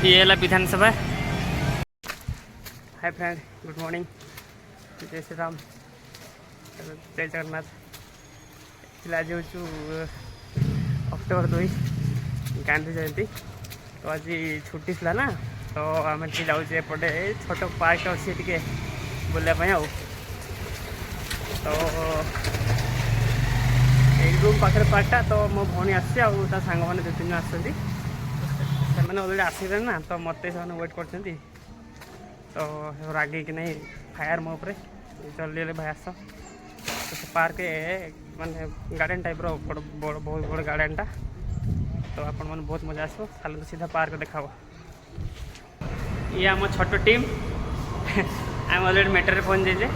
ये है विधानसभा। Hi friend, good morning, जय श्री राम, जय जगन्नाथ। आज हूँ अक्टोबर 2 गांधी जयंती। तो आज छुट्टी थी ना, तो आम जाऊे एपटे छोट पार्क अच्छे टे बुलापाई तो एक रूम पाखे पार्कटा। तो मो भौणी आसी सांग मैंने 2-3 जन आसती मैंने अलरेडी आसले ना, तो मत से वेट कर तो रागे कि नहीं फायर मो पर जल्दी भाई आस। तो से पार्क माने गार्डन टाइप बहुत बड़ गार्डनटा। तो आपण मैंने बहुत मजा आसो। चलो सीधा पार्क देखा। ये आम छोट टीम आम अलरेडी मेटर पहुँच जाइए।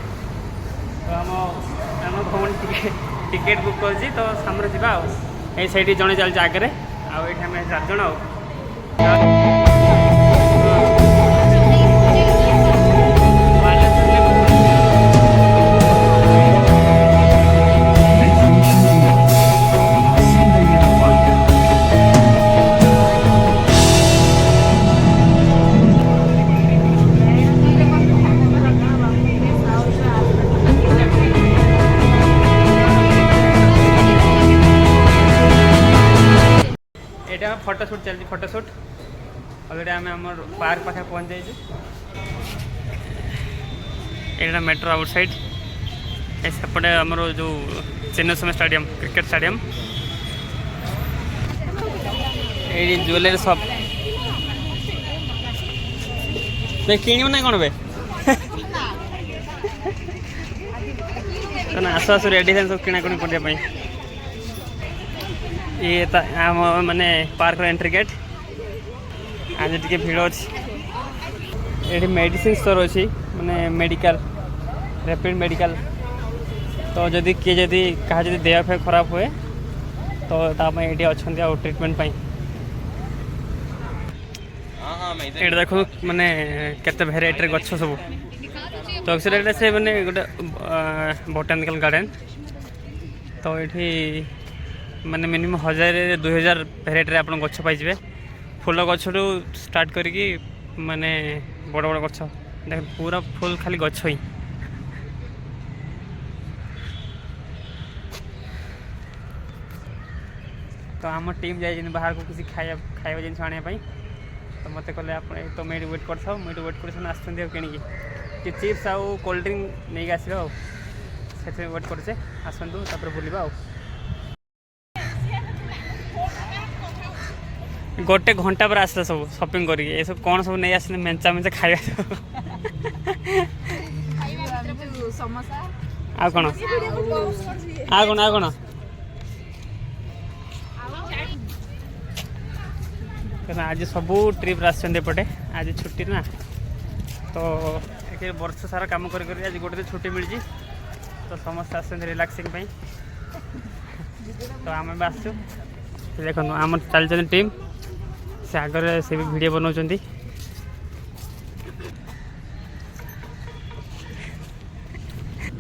तो आम भौणी टिकेट बुक कर तो सामने जावा ये जड़े चलते आगे आम 4 जन फोटोशूट चलती। फोटोशूट अलरेडी आम आम पार्क पाखे पहुँच जाइए। यहाँ मेट्रो आउट साइड सेपटे आमर जो चिन्नस्वामी स्टेडियम क्रिकेट स्टेडियम। ये ज्वेलरी शॉप किण ना कौन बे आसु आसु रेडी सब किणाकुणी करने। ये माने पार्क एंट्री गेट। आज टी भिड़ अच्छी ये मेडिसिन स्टोर अच्छी माने मेडिकल रैपिड मेडिकल। तो जदि किए जदि कहा जदि देह फे खराब हुए तो ये अच्छा ट्रिटमेंट ये देखो माने केते भेराइटी गछ सब। तो एक्चुअली से माने गोटे बोटानिकल गार्डन। तो ये माने मिनिमम 1000-2000 भेराइटी आप गछ पाइबे। फूल गछ स्टार्ट करिकी माने बड़ बड़ गछ देख पूरा फुल खाली गछ ही। तो आम टीम जाए बाहर को किसी खाଇବା जिन आने। तो मत कहले आप तो मैं वेट कर मुझे वेट कर आसुँच कि चिप्स आउ कोल्ड ड्रिंक नहीं आस वेट करे आसतु बुलवा। गोटे घंटा पर आसला सब शॉपिंग करी ये सब कौन सब नहीं आसले मेंचा मेंचा खाଇବା आ कौन आ कौन आ कौन आज सब ट्रिप आसपटे। आज छुट्टी ना, तो वर्ष सारा काम कर आज गोटे छुट्टी मिली। तो समस्त आस रिलैक्सिंग तो आम भी आसु। देखो आम चलते टीम से आगे से भी वीडियो बनाऊँ।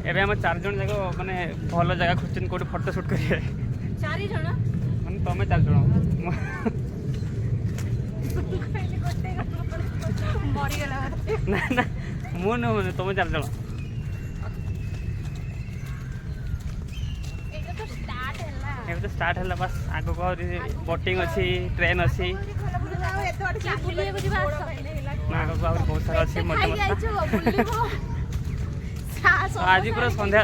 एबे हम 4 जन जाक माने भल जगह खोजन कौट फोटो शूट करेंगे। 4 जन माने तुम 4 जन ना ना मु नुह तुम 4 जन। ये तो स्टार्ट है बस आग को बोटिंग अच्छी ट्रेन अच्छी बहुत सारा अच्छी मजा मस्ता। आज पूरा संध्या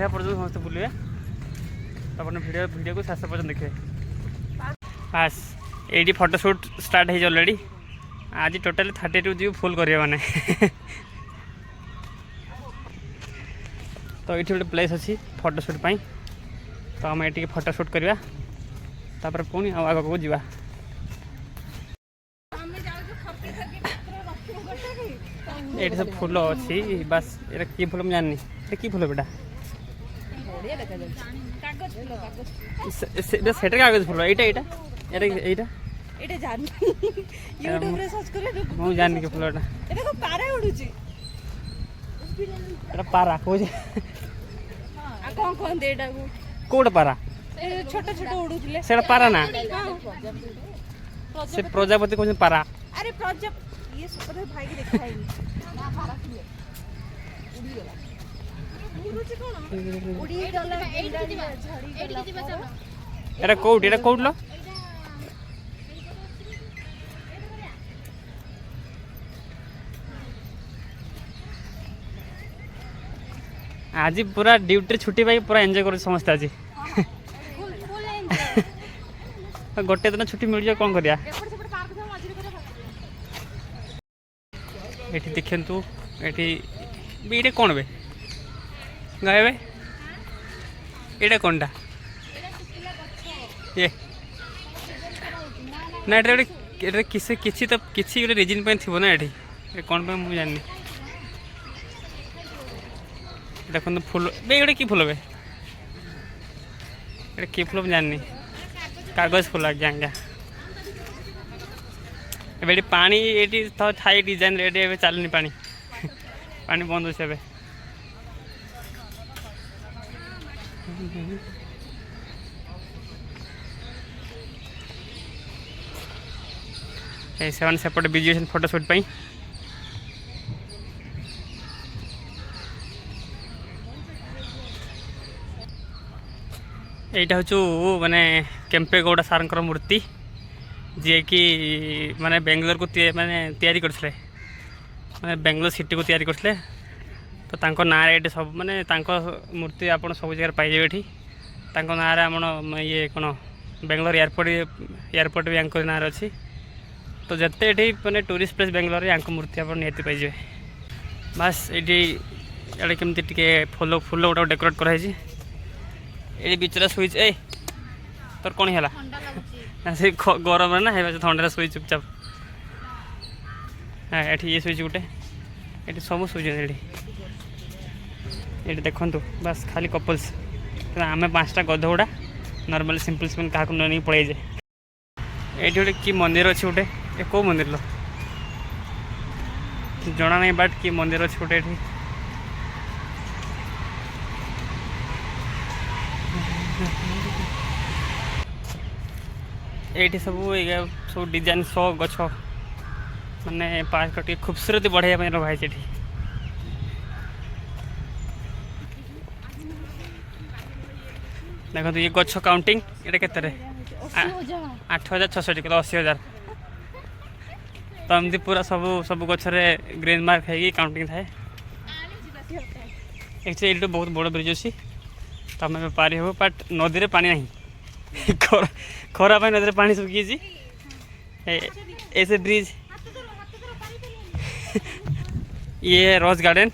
पर्यटन समस्त बुलवे। तो अपने वीडियो को शेष पर्यटन देखिए। बस ये फोटोशूट स्टार्ट है ऑलरेडी। आज टोटाली 32 जी फुल करिए माने। तो ये गोटे प्लेस अच्छी फोटोशूट पाई। तो आम ये फोटोशूट करवा तापर पुणी आग को जावा। ये सब फूल अच्छी बस ये कि फूल मुझे जाननी ये कि फूल बेटा से कागज फूल यहाँ मुझे जाननी कि फूल पारा कौन कौट पारा छोट छोट उड़ुले से पारा ना से प्रजापति कौन पारा अरे प्रोजेक्ट ये सुपर भाई की देखा है ना बारा किलो उड़ी गला मुरुची कोन उड़ी गला एडी झड़ी गला एटा कोड लो आज पूरा ड्यूटी छुट्टी पाई पूरा एंजॉय कर समस्त आज गोटे दिन छुट्टी मिल जाए कौन करिया ये देखु ये कौन बे गाय बे ये कौन टा ये ना ये किसी किसी तो किसी गोटे रिजन पे थी ना ये कौन पे मुझे जानी देखो फूल बे ये कि फूल बे ये कि फूल जानी कागज फूल आज्ञा आज्ञा ए पानी ये थाई डिजाइन रेडी चलनी पानी पानी बंद हो से सेपटे बिजी फोटोशूट पाई এইটা হচ্ছে মানে কেম্পেগৌড়া সারঙ্কর মূর্তি যে কি মানে বেঙ্গলোর কো মানে তৈরি করছিলে মানে বেঙ্গলোর সিটি কো তৈরি করছিলে তো তাঙ্ক নাঁরে এটি সব মানে তাঙ্ক মূর্তি আপন সব জায়গায় পাইযাবে এটি তাঙ্ক নাঁরে আমার ইয়ে কোন বেঙ্গলোর এয়ারপোর্ট भी आंक नाँरे अच्छी तो जिते ये मैंने टूरिस्ट प्लेस बेंगलोर या मूर्ति आप निहती पाइजे बास ये केमती टे फूल फूल गोटे डेकोरेट कराई ये बिचरा शुच ए तोर कौन है से गरम ना है थंडा शुई चुपचाप हाँ ये शुच गोटे ये सब शुच ये देखु बस खाली कपल्स आम 5टा गध गुड़ा नॉर्मल सिंपल सिंपल क्या नहीं पड़े जाए ये गोटे कि मंदिर अच्छे गोटे ये कौ मंदिर लो जना नहीं बाट कि मंदिर अच्छे गोटे ये सब सब डिजाइन सो गछ माने पार्क टी खूबसूरती बढ़ाई रखाई ये देखो ये गछ काउंटिंग ये केते 8,660 किलो 80,000 तो एमती पूरा सब सब गचरे ग्रीन मार्क है काउंटिंग थाए एक्चुअली ये बहुत बड़ ब्रिज अच्छी तो आम पारि हो बट नदी में पानी नहीं खरा नदी में पानी सुखी ऐसे ब्रिज ये रोज गार्डन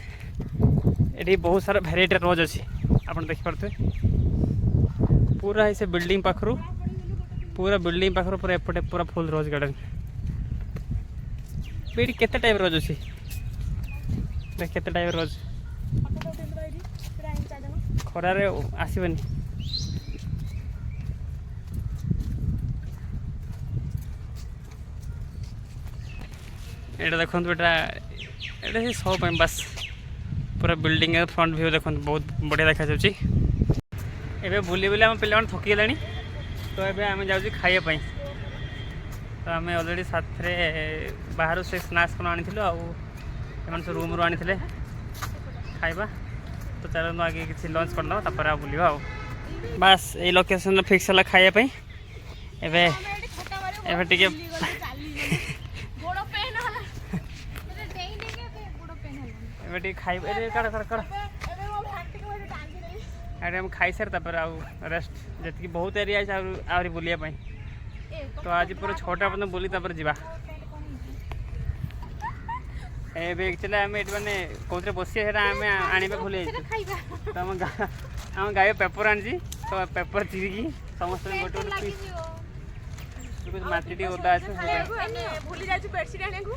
ये बहुत सारा भेराइटी रोज अच्छी आप देखिपे पूरा ऐसे बिल्डिंग पाखु पूरा बिल्डिंग पाखु पूरा एपटे पूरा फुल रोज गार्डन ये केते टाइप रोज अच्छी देख केते टाइप रोज खरारे आसबनी ये देखो ये सब बस पूरा बिल्डिंग फ्रंट व्यू देखो बहुत बढ़िया देखा जाऊँगी एबे बुली बुली आम पे थकी गले तो ये आम जाऊँ खाइबा तो आम अलरेडी साथ बाहर से स्नाक्स कौन आनी आम सब रूम रू आनी खाइबा तो चलो आगे किसी लंच करदे बुलवा बास ये लोकेशन फिक्स है खाइबा एवं टे खाइबा अरे हम खाई सारे रेस्ट जी बहुत एरिया आहरी बुलायापी तो आज पूरा 6टा पर्यटन बुली जावा एक्चुअली आम ये मैंने कौन बस आम आने भूल तो आम गाय पेपर आनी तो पेपर चिरिकी समस्त गोटे माटी ओदा अच्छे भूली जाइछु बेडशीट आने को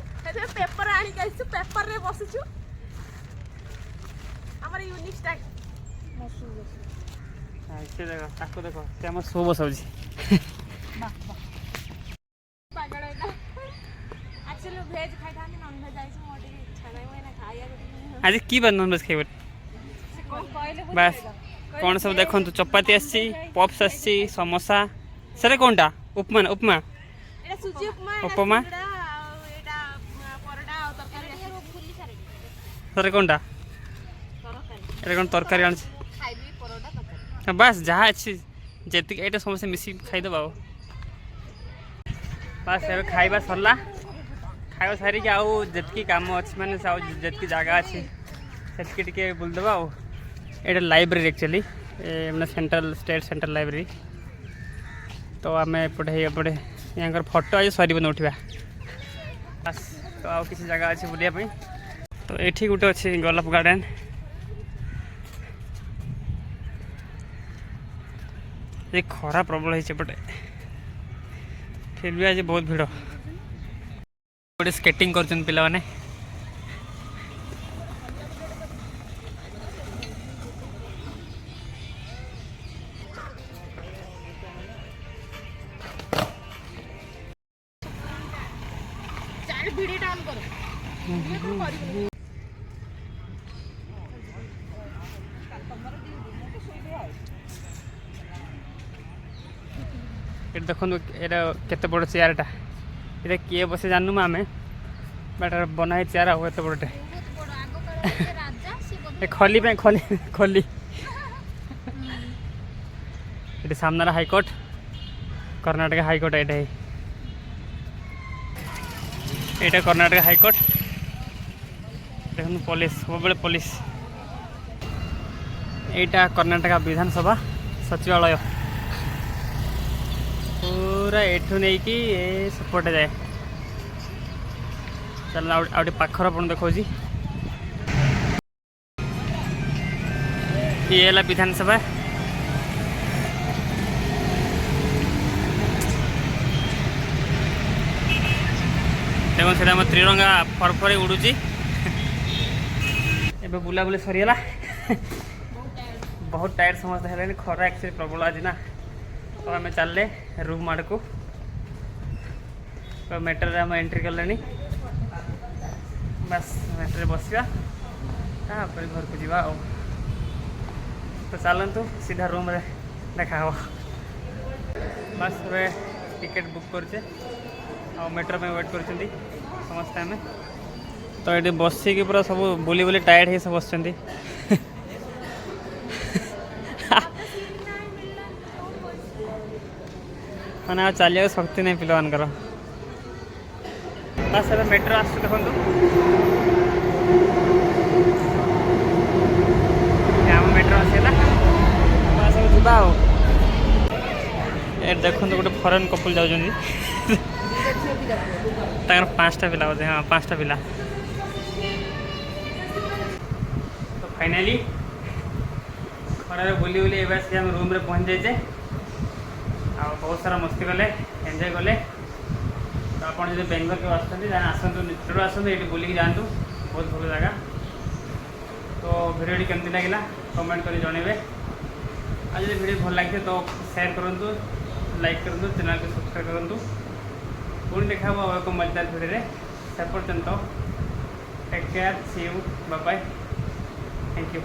पेपर आनी जाइछु पेपर रे बसिछु हमर यूनिक स्टाइल से देखो ताको देखो से हम सो बसाउजी पागल है एक्चुअली वेज खाइ थानी नॉन वेज आइछु मोटे इच्छा नै होइना खाइया आज की बन नॉन वेज खाइबो बस कौन सब देखो तो चपाती आसी पप्स आसी समोसा सरे कोनटा उपमा उपमा एटा सुजी उपमा उपमा सर कौनटा ତରକାରୀ एटा कौन तरकारी आन ଖାଇବି ପରଟା ତରକାରୀ बस जहाँ अच्छी जेतिक एटा समस्त मिसी खाईदबा बस ଏବେ ଖାଇବା सरला खाଇବା सारिक आउ जेतकी काम अच्छी माने जेतकी जगह अच्छी सेतकी टिके बुलदबा आउ एटा लाइब्रेरी एक्चुअली मैंने सेंट्रल स्टेट सेंट्रल लाइब्रेरी तो आम एपटे एपटे यहाँ फोटो आज सर उठा बस तो आउ किसी जगह अच्छी बुलायापी तो ये गोटे अच्छी गोलाप गार्डन ये खरा प्रबल होपटे फिर भी आज बहुत भिड़ गोटे स्केटिंग कर पिला माने ଚାଲ ଭିଡିଓ ଅନ୍ କର ମୁଁ କଣ କରିବି ये देखो ये केते बड़ चेयरटा ये किए बसे जानू आम बट बनाए चेयर आउ एत बड़टे ବହୁତ ବଡ ଆଗ କାଳରେ ରାଜା ସେ ବୋଧେ खली पे खली खली ये सामने हाईकोर्ट कर्नाटक हाईकोर्ट ये यहाँ कर्नाटक हाईकोर्ट देख पुलिस सब पुलिस यहाँ कर्नाटक विधानसभा सचिवालय पूरा एठू नहीं कि सपोर्ट जाए चल आउटे पाखर अपन देखो ये है विधानसभा देखो से त्रिरंगा फरफरे उड़ूची एबे बुलाबुली सरीगला बहुत टायर्ड समस्त है खरा एक्चुअली प्रबल आज ना तो आम चलले रूम आड़ को तो मेट्रो आम एंट्री कले बस मेट्रो बसवा घर को जावा तो चलतु सीधा रूम रे देखा बस वे टिकेट बुक करचे आ मेट्रो में वेट कर समस्ते आम तो ये बसिकी पूरा सब बुली बुली टायर्ड है सब बस मैंने चलिए शक्ति नहीं पिला मानकर बस अब मेट्रो आस देखो मेट्रो आसला बस अब जा देखो गोटे फरेन कपल जाऊँ 5टा पिला बोधे हाँ 5टा पिला तो फाइनाली खरार बुली बुली एवं आम रूम रे पहुँच जाए आ बहुत सारा मस्ती कले एंजॉय कले तो आप जो बेंगलोर के आसतु निचर आसतु ये बुलिक जातु बहुत भल जगह तो भिडियो केमती लगे कमेंट कर जनइबे आज जो भिडियो भल लगे तो शेयर करूँ लाइक करूँ चैनल को सब्सक्राइब करूँ पुणी देखा एक मजेदार भिडियो से पर्यंत take care see you bye bye thank you.